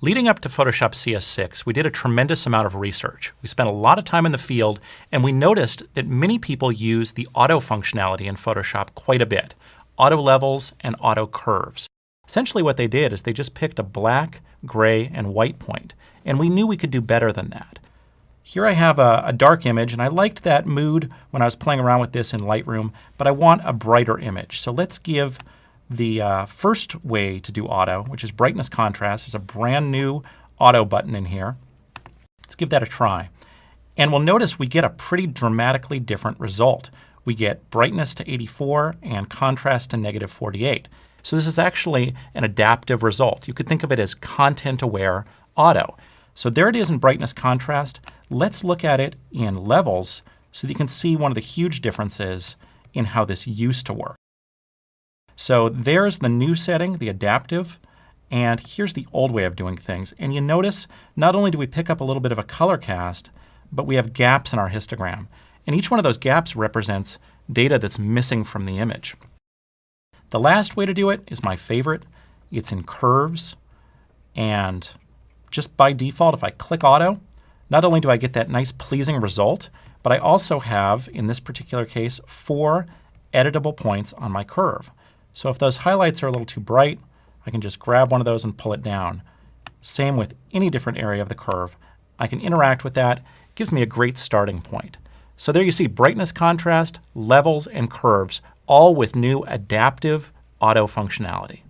Leading up to Photoshop CS6, we did a tremendous amount of research. We spent a lot of time in the field, and we noticed that many people use the auto functionality in Photoshop quite a bit. Auto levels and auto curves. Essentially what they did is they just picked a black, gray, and white point, and we knew we could do better than that. Here I have a dark image, and I liked that mood when I was playing around with this in Lightroom, but I want a brighter image. So let's give the first way to do auto, which is brightness contrast. There's a brand new auto button in here. Let's give that a try. And we'll notice we get a pretty dramatically different result. We get brightness to 84 and contrast to -48. So this is actually an adaptive result. You could think of it as content-aware auto. So there it is in brightness contrast. Let's look at it in levels so that you can see one of the huge differences in how this used to work. So there's the new setting, the adaptive, and here's the old way of doing things. And you notice not only do we pick up a little bit of a color cast, but we have gaps in our histogram. And each one of those gaps represents data that's missing from the image. The last way to do it is my favorite. It's in curves. And just by default, if I click auto, not only do I get that nice pleasing result, but I also have, in this particular case, 4 editable points on my curve. So if those highlights are a little too bright, I can just grab one of those and pull it down. Same with any different area of the curve. I can interact with that. It gives me a great starting point. So there you see brightness contrast, levels, and curves, all with new adaptive auto functionality.